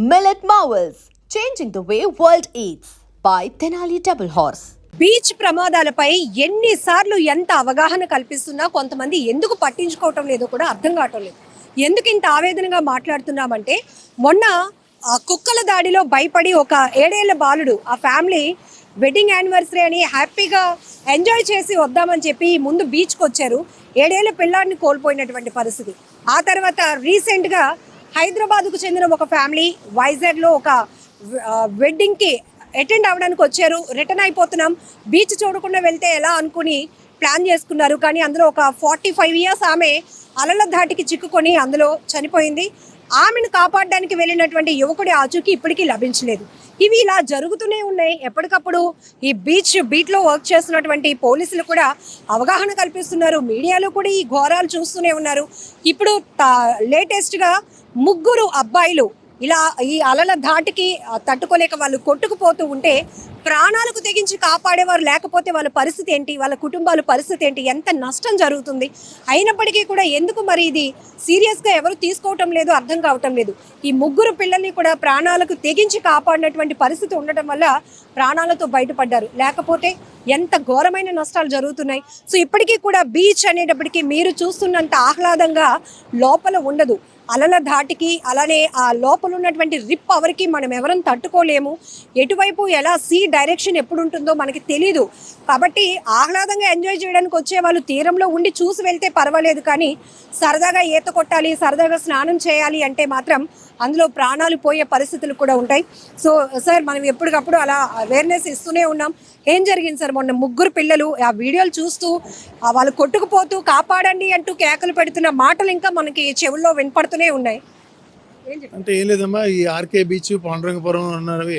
Millet Marvels, changing the way world eats by Tenali Double Horse. Beach ప్రమాదాలపై ఎన్నిసార్లు ఎంత అవగాహన కల్పిస్తున్నా కొంతమంది ఎందుకు పట్టించుకోవటం లేదో కూడా అర్థం కావటం లేదు. ఎందుకు ఇంత ఆవేదనగా మాట్లాడుతున్నామంటే మొన్న ఆ కుక్కల దాడిలో భయపడి ఒక 7 ఏళ్ల బాలుడు ఆ ఫ్యామిలీ వెడ్డింగ్ యానివర్సరీ అని హ్యాపీగా ఎంజాయ్ చేసి వద్దామని చెప్పి ముందు బీచ్కి వచ్చారు. 7 ఏళ్ల పిల్లాడిని కోల్పోయినటువంటి పరిస్థితి. ఆ తర్వాత రీసెంట్గా హైదరాబాద్కు చెందిన ఒక ఫ్యామిలీ వైజాగ్లో ఒక వెడ్డింగ్కి అటెండ్ అవ్వడానికి వచ్చారు. రిటర్న్ అయిపోతున్నాం, బీచ్ చూడకుండా వెళ్తే ఎలా అనుకుని ప్లాన్ చేసుకున్నారు. కానీ అందులో ఒక 45 ఇయర్స్ ఆమె అలల ధాటికి చిక్కుకొని అందులో చనిపోయింది. ఆమెను కాపాడడానికి వెళ్ళినటువంటి యువకుడి ఆచూకీ ఇప్పటికీ లభించలేదు. ఇవి ఇలా జరుగుతూనే ఉన్నాయి. ఎప్పటికప్పుడు ఈ బీట్లో వర్క్ చేస్తున్నటువంటి పోలీసులు కూడా అవగాహన కల్పిస్తున్నారు. మీడియాలో కూడా ఈ ఘోరాలు చూస్తూనే ఉన్నారు. ఇప్పుడు లేటెస్ట్గా 3 అబ్బాయిలు ఇలా ఈ అలల ధాటికి తట్టుకోలేక వాళ్ళు కొట్టుకుపోతూ ఉంటే ప్రాణాలకు తెగించి కాపాడేవారు లేకపోతే వాళ్ళ పరిస్థితి ఏంటి, వాళ్ళ కుటుంబాల పరిస్థితి ఏంటి, ఎంత నష్టం జరుగుతుంది. అయినప్పటికీ కూడా ఎందుకు మరి ఇది సీరియస్గా ఎవరు తీసుకోవటం లేదు అర్థం కావటం లేదు. ఈ 3 పిల్లల్ని కూడా ప్రాణాలకు తెగించి కాపాడినటువంటి పరిస్థితి ఉండటం వల్ల ప్రాణాలతో బయటపడ్డారు. లేకపోతే ఎంత ఘోరమైన నష్టాలు జరుగుతున్నాయి. సో ఇప్పటికీ కూడా బీచ్ అనేటప్పటికీ మీరు చూస్తున్నంత ఆహ్లాదంగా లోపల ఉండదు. అలల ధాటికి అలానే ఆ లోపల ఉన్నటువంటి రిప్ పవర్కి మనం ఎవరం తట్టుకోలేము. ఎటువైపు ఎలా సీ డైరెక్షన్ ఎప్పుడు ఉంటుందో మనకి తెలీదు. కాబట్టి ఆహ్లాదంగా ఎంజాయ్ చేయడానికి వచ్చే వాళ్ళు తీరంలో ఉండి చూసి వెళ్తే పర్వాలేదు, కానీ సరదాగా ఈత కొట్టాలి, సరదాగా స్నానం చేయాలి అంటే మాత్రం అందులో ప్రాణాలు పోయే పరిస్థితులు కూడా ఉంటాయి. సో సార్, మనం ఎప్పటికప్పుడు అలా అవేర్నెస్ ఇస్తూనే ఉన్నాం. ఏం జరిగింది సార్? మొన్న 3 పిల్లలు ఆ వీడియోలు చూస్తూ వాళ్ళు కొట్టుకుపోతూ కాపాడండి అంటూ కేకలు పెడుతున్న మాటలు ఇంకా మనకి చెవుల్లో వినపడుతూనే ఉన్నాయి. అంటే ఏం లేదమ్మా, ఈ ఆర్కే బీచ్, పాండురంగపురం అన్నవి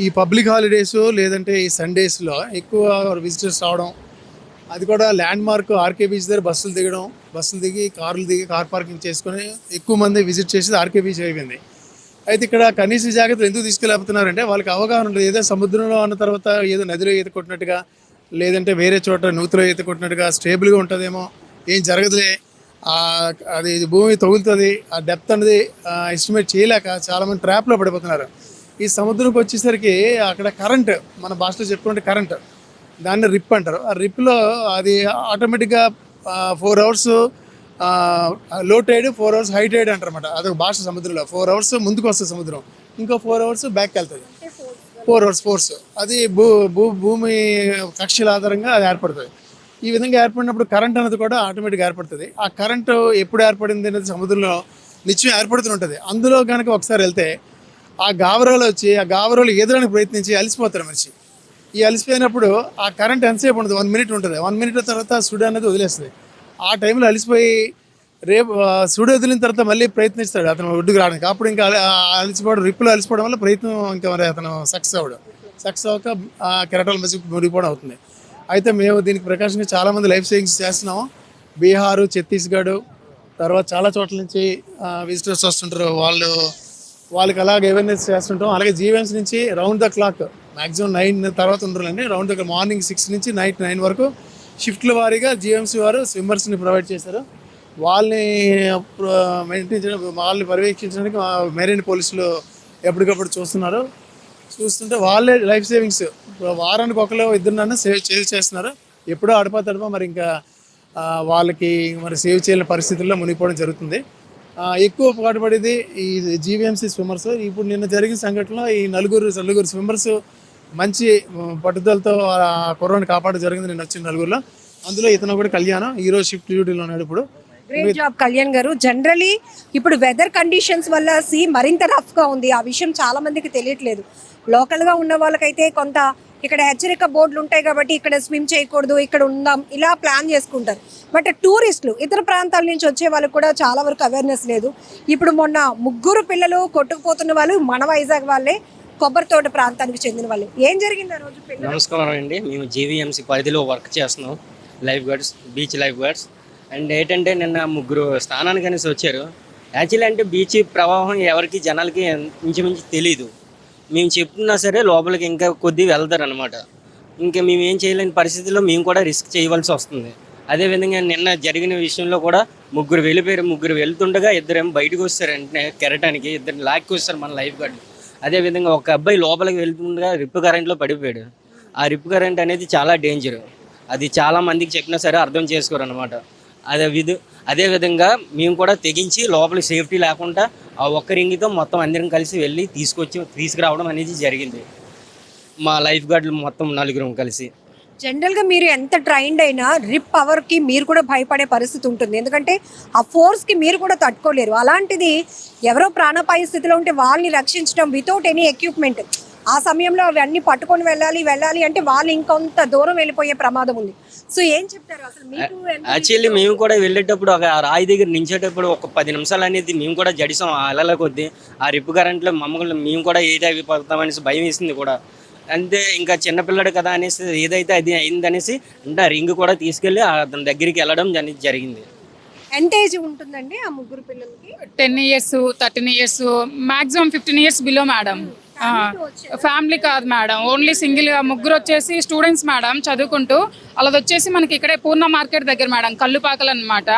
ఈ పబ్లిక్ హాలిడేస్ లేదంటే ఈ సండేస్లో ఎక్కువ విజిటర్స్ రావడం, అది కూడా ల్యాండ్ మార్క్ ఆర్కే బీచ్ దగ్గర బస్సులు దిగి కార్లు దిగి కార్ పార్కింగ్ చేసుకొని ఎక్కువ మంది విజిట్ చేసేది ఆర్కే బీచ్ అయిపోయింది. అయితే ఇక్కడ కనీస జాగ్రత్తలు ఎందుకు తీసుకెళ్ళిపోతున్నారంటే వాళ్ళకి అవగాహన ఉంటుంది. ఏదో సముద్రంలో అన్న తర్వాత ఏదో నదిలో ఈత కొట్టినట్టుగా లేదంటే వేరే చోట నూతిలో ఈత కొట్టినట్టుగా స్టేబుల్గా ఉంటుందేమో, ఏం జరగదులే, అది భూమి తగులుతుంది, ఆ డెప్త్ అనేది ఎస్టిమేట్ చేయలేక చాలామంది ట్రాప్లో పడిపోతున్నారు. ఈ సముద్రంకి వచ్చేసరికి అక్కడ కరెంట్, మన భాషలో చెప్పుకుంటే కరెంట్, దాన్ని రిప్ అంటారు. ఆ రిప్లో అది ఆటోమేటిక్గా 4 అవర్స్ లో టైడ్, 4 అవర్స్ హై టైడ్ అంటారు అనమాట. అదొక భాష సముద్రంలో. 4 అవర్స్ ముందుకు వస్తుంది సముద్రం, ఇంకో 4 అవర్స్ బ్యాక్కి వెళ్తుంది. 4 అవర్స్ ఫోర్స్ అది భూమి కక్షల ఆధారంగా అది ఏర్పడుతుంది. ఈ విధంగా ఏర్పడినప్పుడు కరెంట్ అనేది కూడా ఆటోమేటిక్గా ఏర్పడుతుంది. ఆ కరెంటు ఎప్పుడు ఏర్పడింది అనేది సముద్రంలో నిత్యం ఏర్పడుతుంటుంది. అందులో కనుక ఒకసారి వెళ్తే ఆ గావరాలు వచ్చి ఆ గావరాలు ఎదురడానికి ప్రయత్నించి అలసిపోతారు మనిషి. ఈ అలసిపోయినప్పుడు ఆ కరెంట్ ఎంతసేపు ఉంటుంది? 1 మినిట్ ఉంటుంది. 1 మినిట్ తర్వాత సుడి అనేది వదిలేస్తుంది. ఆ టైంలో అలసిపోయి రేపు సుడి వదిలిన తర్వాత మళ్ళీ ప్రయత్నిస్తాడు అతను ఒడ్డుకు రావడానికి. అప్పుడు ఇంకా అలసిపోవడం, రిప్పులు అలసిపోవడం వల్ల ప్రయత్నం ఇంకా మరి అతను సక్సెస్ అవ్వక కెరటాల మధ్య మునిగిపోవడం అవుతుంది. అయితే మేము దీనికి ప్రకాశంగా చాలామంది లైఫ్ సేవింగ్స్ చేస్తున్నాము. బీహారు, ఛత్తీస్గఢ్ తర్వాత చాలా చోట్ల నుంచి విజిటర్స్ వస్తుంటారు. వాళ్ళకి అలాగే అవేర్నెస్ చేస్తుంటాం. అలాగే జీవెన్స్ నుంచి రౌండ్ ద క్లాక్ మ్యాక్సిమం 9 తర్వాత ఉండరండి. రౌండ్ ద మార్నింగ్ 6 నుంచి నైట్ 9 వరకు షిఫ్ట్ల వారీగా జీఎంసీ వారు స్విమ్మర్స్ని ప్రొవైడ్ చేశారు. వాళ్ళని మెయింటైన్ చేయడం, వాళ్ళని పర్యవేక్షించడానికి మెరైన్ పోలీసులు ఎప్పటికప్పుడు చూస్తుంటే వాళ్ళే లైఫ్ సేవింగ్స్ వారానికి 1-2 సేవ్ చేస్తున్నారు. ఎప్పుడో అడపా మరి ఇంకా వాళ్ళకి మరి సేవ్ చేయలేని పరిస్థితుల్లో మునిగిపోవడం జరుగుతుంది. ఎక్కువ పాటుపడేది ఈ జీవీఎంసీ స్విమ్మర్స్. ఇప్పుడు నిన్న జరిగిన సంఘటనలో ఈ నలుగురు స్విమ్మర్స్ మంచి పట్టుదలతో కుర్రాన్ని కాపాడడం జరిగింది. నిన్న వచ్చిన 4గురిలో, అందులో ఇతను కూడా కళ్యాణం ఈరోజు షిఫ్ట్ డ్యూటీలో ఉన్నాడు. ఇప్పుడు గ్రేట్ జాబ్ కళ్యాణ్ గారు. జనరలీ ఇప్పుడు వెదర్ కండిషన్స్ వల్ల సీ మరింత రఫ్గా ఉంది. ఆ విషయం చాలా మందికి తెలియట్లేదు. లోకల్గా ఉన్న వాళ్ళకైతే కొంత ఇక్కడ హెచ్చరిక బోర్డులు ఉంటాయి కాబట్టి ఇక్కడ స్విమ్ చేయకూడదు, ఇక్కడ ఉందాం, ఇలా ప్లాన్ చేసుకుంటారు. బట్ టూరిస్టులు ఇతర ప్రాంతాల నుంచి వచ్చే వాళ్ళకి కూడా చాలా వరకు అవేర్నెస్ లేదు. ఇప్పుడు మొన్న 3 పిల్లలు కొట్టుకుపోతున్న వాళ్ళు మన వైజాగ్ వాళ్ళే, కొబ్బరి తోట ప్రాంతానికి చెందిన వాళ్ళు. ఏం జరిగింది ఆ రోజు? నమస్కారం అండి. మేము జీవీఎంసీ పరిధిలో వర్క్ చేస్తున్నాం, life guards, beach life guards. And ఏంటంటే నిన్న 3 స్నానానికి అనేసి వచ్చారు. యాక్చువల్లీ అంటే బీచ్ ప్రవాహం ఎవరికి జనాలకి ఇంచుమించు తెలీదు. మేము చెప్తున్నా సరే లోపలికి ఇంకా కొద్ది వెళ్తారు అనమాట. ఇంకా మేము ఏం చేయలేని పరిస్థితుల్లో మేము కూడా రిస్క్ చేయవలసి వస్తుంది. అదేవిధంగా నిన్న జరిగిన విషయంలో కూడా ముగ్గురు వెళ్ళిపోయారు. ముగ్గురు వెళ్తుండగా ఇద్దరేమో బయటకు వస్తారు, వెంటనే కెరటానికి ఇద్దరు లాక్కి వస్తారు మన లైఫ్ గార్డ్. అదేవిధంగా ఒక అబ్బాయి లోపలికి వెళ్తుండగా రిప్ కరెంట్లో పడిపోయాడు. ఆ రిప్ కరెంట్ అనేది చాలా డేంజర్. అది చాలా మందికి చెప్పినా సరే అర్థం చేసుకోరు అనమాట. అదేవిధంగా మేము కూడా తెగించి లోపలికి సేఫ్టీ లేకుండా ఆ ఒక్క రింగితో మొత్తం అందరం కలిసి వెళ్ళి తీసుకురావడం అనేది జరిగింది. మా లైఫ్ గార్డులు మొత్తం నలుగురం కలిసి. జనరల్గా మీరు ఎంత ట్రైన్డ్ అయినా రిప్ పవర్కి మీరు కూడా భయపడే పరిస్థితి ఉంటుంది, ఎందుకంటే ఆ ఫోర్స్కి మీరు కూడా తట్టుకోలేరు. అలాంటిది ఎవరో ప్రాణాపాయ స్థితిలో ఉంటే వాళ్ళని రక్షించడం వితౌట్ ఎనీ ఎక్విప్మెంట్, ఆ సమయంలో అవన్నీ పట్టుకొని వెళ్ళాలి అంటే వాళ్ళు ఇంకొంత దూరం వెళ్ళిపోయే ప్రమాదం ఉంది. సో ఏం చెప్తారు అసలు మీకు? యాక్చువల్లీ మేము కూడా వెళ్ళేటప్పుడు ఒక రాయి దగ్గర నించేటప్పుడు ఒక 10 నిమిషాలు అనేది మేము కూడా జడిసాం. ఆ అలల కొద్దీ ఆ రిప్ కరెంట్లో మమ్మల్ని మేము కూడా ఏది అయిపోతామనేసి భయం వేసింది కూడా. అంతే, ఇంకా చిన్నపిల్లడు కదా అనేసి ఏదైతే అది అయిందనేసి అంటే ఆ రింగ్ కూడా తీసుకెళ్ళి అతని దగ్గరికి వెళ్ళడం జరిగింది. ఎంత ఏజ్ ఉంటుందండి ఆ ముగ్గురు పిల్లలకి? 10 years, 13 years, maximum 15 years below madam. Family కాదు మేడం, ఓన్లీ సింగిల్గా ముగ్గురు వచ్చేసి స్టూడెంట్స్ మేడం చదువుకుంటూ. అలాది వచ్చేసి మనకి ఇక్కడే పూర్ణ మార్కెట్ దగ్గర మేడం, కల్లుపాకలు అనమాట.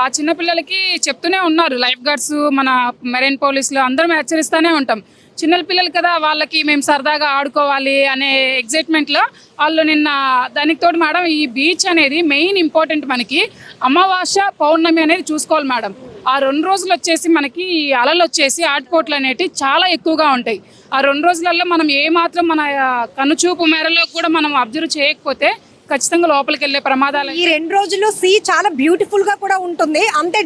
ఆ చిన్నపిల్లలకి చెప్తూనే ఉన్నారు లైఫ్ గార్డ్స్, మన మెరైన్ పోలీసులు అందరం హెచ్చరిస్తూనే ఉంటాం. చిన్న పిల్లలు కదా, వాళ్ళకి మేము సరదాగా ఆడుకోవాలి అనే ఎగ్జైట్మెంట్లో వాళ్ళు నిన్న దానికి తోడు మేడం ఈ బీచ్ అనేది మెయిన్ ఇంపార్టెంట్. మనకి అమావాస్య పౌర్ణమి అనేది చూసుకోవాలి మేడం. ఆ 2 రోజులు వచ్చేసి మనకి ఈ అలలు వచ్చేసి ఆటుపోట్లు అనేవి చాలా ఎక్కువగా ఉంటాయి. ఆ 2 రోజులలో మనం ఏమాత్రం మన కనుచూపు మేరలో కూడా మనం అబ్జర్వ్ చేయకపోతే ఖచ్చితంగా లోపలికి వెళ్ళే ప్రమాదాలు. ఈ 2 రోజుల్లో సీ చాలా బ్యూటిఫుల్ గా కూడా ఉంటుంది, అంతే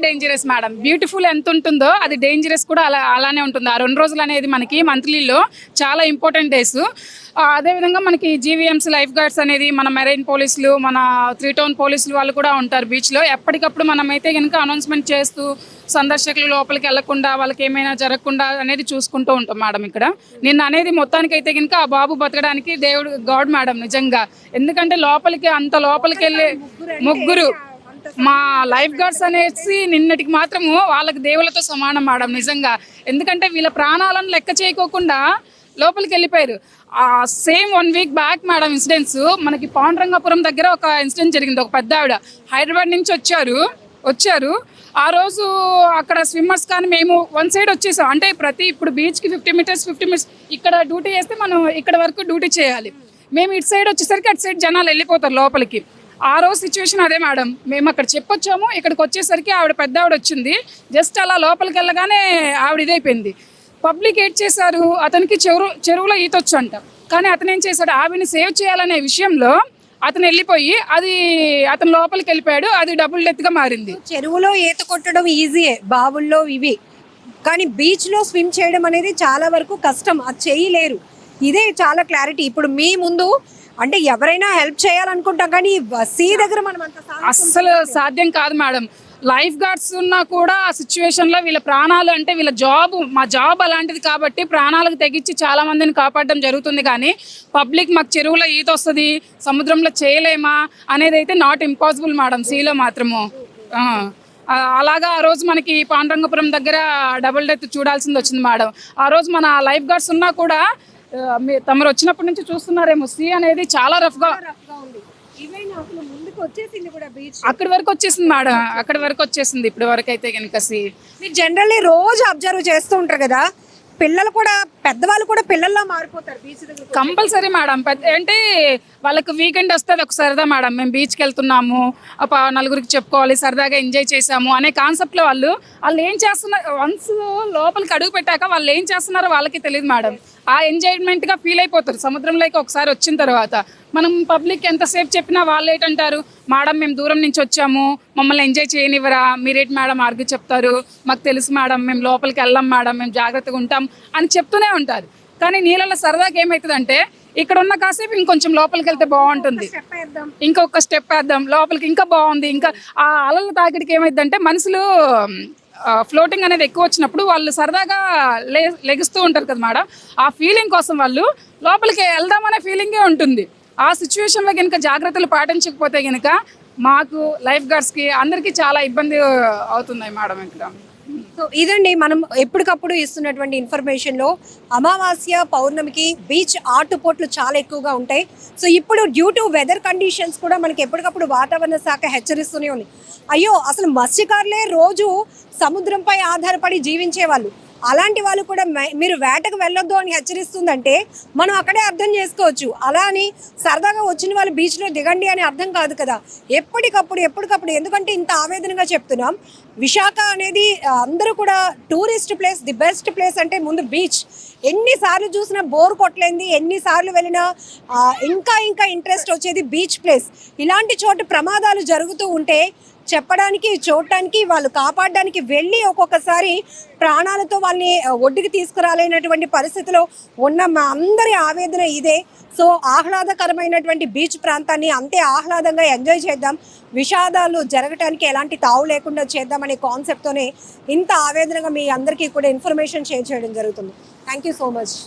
డేంజరస్ మేడం. బ్యూటిఫుల్ ఎంత ఉంటుందో అది డేంజరస్ కూడా అలానే ఉంటుంది. ఆ 2 రోజులు అనేది మనకి మంత్లీలో చాలా ఇంపార్టెంట్ డేస్. అదేవిధంగా మనకి జీవీఎంసీ లైఫ్ గార్డ్స్ అనేది మన మెరైన్ పోలీసులు, మన 3 టౌన్ పోలీసులు వాళ్ళు కూడా ఉంటారు బీచ్లో. ఎప్పటికప్పుడు మనమైతే కనుక అనౌన్స్మెంట్ చేస్తూ సందర్శకులు లోపలికి వెళ్లకుండా వాళ్ళకి ఏమైనా జరగకుండా అనేది చూసుకుంటూ ఉంటాం మేడం ఇక్కడ. నిన్న అనేది మొత్తానికి అయితే కనుక ఆ బాబు బతకడానికి దేవుడు గాడ్ మేడం నిజంగా. ఎందుకంటే అంత లోపలికి వెళ్ళే ముగ్గురు మా లైఫ్ గార్డ్స్ అనేసి నిన్నటికి మాత్రము వాళ్ళకి దేవుళ్ళతో సమానం మేడం నిజంగా. ఎందుకంటే వీళ్ళ ప్రాణాలను లెక్క చేయకోకుండా లోపలికి వెళ్ళిపోయారు. Same 1 week back madam incidents మనకి పాండురంగపురం దగ్గర ఒక ఇన్సిడెంట్ జరిగింది. ఒక పెద్ద ఆవిడ హైదరాబాద్ నుంచి వచ్చారు. ఆ రోజు అక్కడ స్విమ్మర్స్ కానీ మేము వన్ సైడ్ వచ్చేసాం. అంటే ఇప్పుడు బీచ్కి 50 meters ఇక్కడ డ్యూటీ చేస్తే మనం ఇక్కడ వరకు డ్యూటీ చేయాలి. మేము ఇటు సైడ్ వచ్చేసరికి అటు సైడ్ జనాలు వెళ్ళిపోతారు లోపలికి. ఆ రోజు సిచ్యువేషన్ అదే మేడం. మేము అక్కడ చెప్పొచ్చాము, ఇక్కడికి వచ్చేసరికి పెద్ద ఆవిడ వచ్చింది. జస్ట్ అలా లోపలికి వెళ్ళగానే ఆవిడ ఇదైపోయింది. పబ్లిక్ ఏడ్ చేశారు, అతనికి చెరువులో ఈతొచ్చు అంట. కానీ అతను ఏం చేశాడు, ఆవిడని సేవ్ చేయాలనే విషయంలో అతను వెళ్ళిపోయి అతను లోపలికి వెళ్ళిపోయాడు. అది డబుల్ డెత్గా మారింది. చెరువులో ఈత కొట్టడం ఈజీయే, బావుల్లో ఇవి, కానీ బీచ్లో స్విమ్ చేయడం అనేది చాలా వరకు కష్టం, అది చేయలేరు. ఇదే చాలా క్లారిటీ. ఇప్పుడు మీ ముందు అంటే ఎవరైనా హెల్ప్ చేయాలనుకుంటాం, కానీ సీ దగ్గర మనం అస్సలు సాధ్యం కాదు మేడం. లైఫ్ గార్డ్స్ ఉన్నా కూడా ఆ సిచ్యువేషన్లో వీళ్ళ ప్రాణాలు అంటే మా జాబ్ అలాంటిది కాబట్టి ప్రాణాలకు తెగించి చాలా మందిని కాపాడడం జరుగుతుంది. కానీ పబ్లిక్ మాకు చెరువులో ఈత వస్తుంది, సముద్రంలో చేయలేమా అనేది అయితే నాట్ ఇంపాసిబుల్ మేడం సీలో మాత్రము. అలాగా ఆ రోజు మనకి పాండురంగపురం దగ్గర డబుల్ డెత్ చూడాల్సింది వచ్చింది మేడం. ఆ రోజు మన లైఫ్ గార్డ్స్ ఉన్నా కూడా తమరు వచ్చినప్పటి నుంచి చూస్తున్నారేమో, సీ అనేది చాలా రఫ్గా ఉంది. అక్కడి వరకు వచ్చేసింది మేడం, అక్కడి వరకు వచ్చేసింది ఇప్పటి వరకు అయితే కనుక. మీరు జనరల్లీ రోజు అబ్జర్వ్ చేస్తూ ఉంటారు కదా, పిల్లలు కూడా పెద్దవాళ్ళు కూడా పిల్లల్లా మారిపోతారు బీచ్ దగ్గర. Compulsory madam. అంటే వాళ్ళకి వీకెండ్ వస్తుంది ఒక సరదా మేడం, మేము బీచ్కి వెళ్తున్నాము, నలుగురికి చెప్పుకోవాలి, సరదాగా ఎంజాయ్ చేసాము అనే కాన్సెప్ట్లో వాళ్ళు ఏం చేస్తున్నారు, వన్స్ లోపలికి అడుగు పెట్టాక వాళ్ళు ఏం చేస్తున్నారో వాళ్ళకి తెలియదు మేడం. ఆ ఎంజాయ్మెంట్గా ఫీల్ అయిపోతారు సముద్రంలోకి ఒకసారి వచ్చిన తర్వాత. మనం పబ్లిక్ ఎంతసేపు చెప్పినా వాళ్ళు ఏంటంటారు, మేడం మేము దూరం నుంచి వచ్చాము, మమ్మల్ని ఎంజాయ్ చేయనివ్వరా, మీరేంటి మేడం ఆర్గ్యూ చెప్తారు, మాకు తెలుసు మేడం, మేము లోపలికి వెళ్ళాం మేడం, మేము జాగ్రత్తగా ఉంటాం అని చెప్తూనే ఉంటారు. కానీ నీళ్ళలో సరదాగా ఏమవుతుందంటే ఇక్కడ ఉన్న కాసేపు ఇంకొంచెం లోపలికి వెళ్తే బాగుంటుంది, ఇంకొక స్టెప్ వేద్దాం లోపలికి, ఇంకా బాగుంది. ఇంకా ఆ అలల తాకిడికి ఏమైందంటే మనుషులు ఫ్లోటింగ్ అనేది ఎక్కువ వచ్చినప్పుడు వాళ్ళు సరదాగా లెగుస్తూ ఉంటారు కదా మేడం. ఆ ఫీలింగ్ కోసం వాళ్ళు లోపలికి వెళ్దామనే ఫీలింగే ఉంటుంది. ఆ సిచ్యువేషన్లో కనుక జాగ్రత్తలు పాటించకపోతే కనుక మాకు లైఫ్ గార్డ్స్కి అందరికీ చాలా ఇబ్బంది అవుతున్నాయి మేడం ఇక్కడ. సో ఇదండి మనం ఎప్పటికప్పుడు ఇస్తున్నటువంటి ఇన్ఫర్మేషన్లో అమావాస్య పౌర్ణమికి బీచ్ ఆటుపోట్లు చాలా ఎక్కువగా ఉంటాయి. సో ఇప్పుడు డ్యూ టు వెదర్ కండిషన్స్ కూడా మనకి ఎప్పటికప్పుడు వాతావరణ శాఖ హెచ్చరిస్తూనే ఉంది. అయ్యో అసలు మత్స్యకారులే రోజు సముద్రంపై ఆధారపడి జీవించే వాళ్ళు, అలాంటి వాళ్ళు కూడా మీరు వేటకు వెళ్ళొద్దు అని హెచ్చరిస్తుందంటే మనం అక్కడే అర్థం చేసుకోవచ్చు. అలా అని సరదాగా వచ్చిన వాళ్ళు బీచ్లో దిగండి అని అర్థం కాదు కదా. ఎప్పటికప్పుడు ఎందుకంటే ఇంత ఆవేదనగా చెప్తున్నాం. విశాఖ అనేది అందరూ కూడా tourist place, the best place అంటే ముందు బీచ్. ఎన్నిసార్లు చూసినా బోర్ కొట్టలేంది, ఎన్నిసార్లు వెళ్ళినా ఇంకా ఇంట్రెస్ట్ వచ్చేది బీచ్ ప్లేస్. ఇలాంటి చోటు ప్రమాదాలు జరుగుతూ ఉంటే చెప్పడానికి, చూడటానికి, వాళ్ళు కాపాడడానికి వెళ్ళి ఒక్కొక్కసారి ప్రాణాలతో వాళ్ళని ఒడ్డుకి తీసుకురాలేనటువంటి పరిస్థితిలో ఉన్న మా అందరి ఆవేదన ఇదే. సో ఆహ్లాదకరమైనటువంటి బీచ్ ప్రాంతాన్ని అంతే ఆహ్లాదంగా ఎంజాయ్ చేద్దాం, విషాదాలు జరగటానికి ఎలాంటి తావు లేకుండా చేద్దామనే కాన్సెప్ట్తోనే ఇంత ఆవేదనగా మీ అందరికీ కూడా ఇన్ఫర్మేషన్ షేర్ చేయడం జరుగుతుంది. Thank you so much.